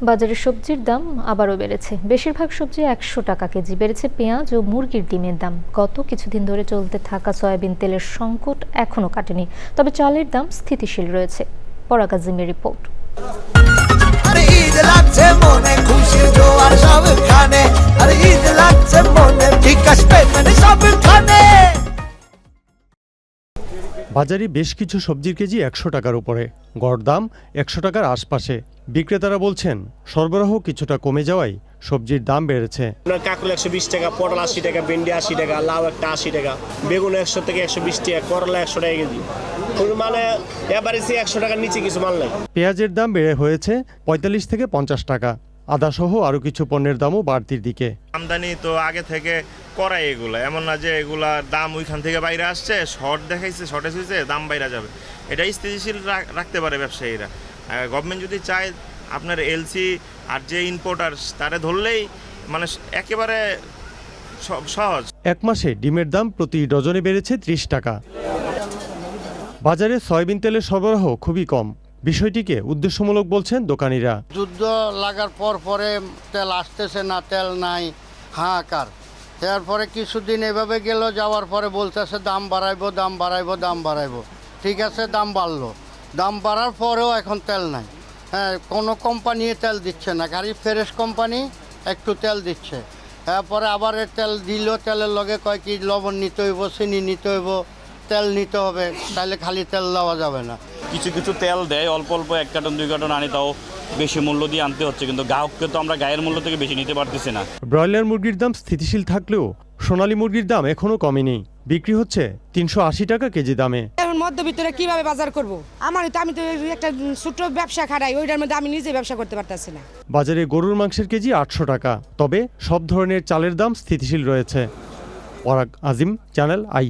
বাজারে সবজির দাম আবারও বেড়েছে। বেশিরভাগ সবজি ১০০ টাকা কেজি। বেড়েছে পেঁয়াজ ও মুরগির ডিমের দাম। গত কিছুদিন ধরে চলতে থাকা সয়াবিন তেলের সংকট এখনও কাটেনি, তবে চালের দাম স্থিতিশীল রয়েছে। পরাগ আজিমের রিপোর্ট। বাজারে বেশ কিছু সবজির কেজি ১০০ টাকার উপরে, গড় দাম ১০০ টাকার আশপাশে। বিক্রেতারা বলছেন সরবরাহ কিছুটা কমে যাওয়ায় সবজির দাম বেড়েছে। কাকুল ১২০ টাকা, পটল ৮০ টাকা, ভেন্ডি ৮০ টাকা, লাউ একটা ৮০ টাকা, বেগুন ১০০ থেকে ১২০ টাকা, করলা ১০০ টাকা কেজি। মানে এভারেজে ১০০ টাকার নিচে কিছু মাল নাই। পেঁয়াজের দাম বেড়ে হয়েছে ৪৫ থেকে ৫০ টাকা। আদা সহ আরও কিছু পণ্যের দামও বাড়তির দিকে। আমদানি তো আগে থেকে করাই, এগুলো এমন না যে এগুলার দাম ওইখান থেকে বাইরে আসছে, শর্ট দেখাইছে, শর্টেজ হয়েছে, দাম বাইরে যাবে। এটা স্থিতিশীল রাখতে পারে ব্যবসায়ীরা। গভর্নমেন্ট যদি চায় আপনার এলসি আর যে ইম্পোর্টার তারে ধরলেই মানে একেবারে সহজ। এক মাসে ডিমের দাম প্রতি ডজনে বেড়েছে ৩০ টাকা। বাজারে সয়াবিন তেলের সরবরাহ খুবই কম। বিষয়টিকে উদ্দেশ্যমূলক বলছেন দোকানিরা। যুদ্ধ লাগার পরে তেল আসতেছে না, তেল নাই, হাহাকার। এরপরে কিছুদিন এভাবে গেল, যাওয়ার পরে বলতেছে দাম বাড়াইবো, দাম বাড়াইবো, দাম বাড়াইবো। ঠিক আছে, দাম বাড়লো। দাম বাড়ার পরেও এখন তেল নাই। হ্যাঁ, কোনো কোম্পানি তেল দিচ্ছে না, গাড়ি ফ্রেশ কোম্পানি একটু তেল দিচ্ছে। এরপরে আবার তেল দিল, তেলের লগে কয় কি লবণ নিতে হইব, চিনি নিতে হইব, তেল নিতে হবে, তাহলে খালি তেল দেওয়া যাবে না। কিছু কিছু তেল দেয়, অল্প অল্প 1 কার্টন 2 কার্টন আনি, তাও বেশি মূল্য দিয়ে আনতে হচ্ছে, কিন্তু গ্রাহককে তো আমরা গায়ের মূল্য থেকে বেশি নিতে পারতেছি না। ব্রয়লার মুরগির দাম স্থিতিশীল থাকলেও সোনালী মুরগির দাম এখনও কমেনি। বিক্রি হচ্ছে ৩৮০ টাকা কেজি দামে। এখন মধ্যবিত্তরা কিভাবে বাজার করব? আমি তো একটা ছোট ব্যবসা খাড়াই, ওইটার মধ্যে আমি নিজে ব্যবসা করতে পারতেছি না। বাজারে গরুর মাংসের কেজি ৮০০ টাকা। তবে সব ধরনের চালের দাম স্থিতিশীল রয়েছে। পরাগ আজিম, চ্যানেল আই।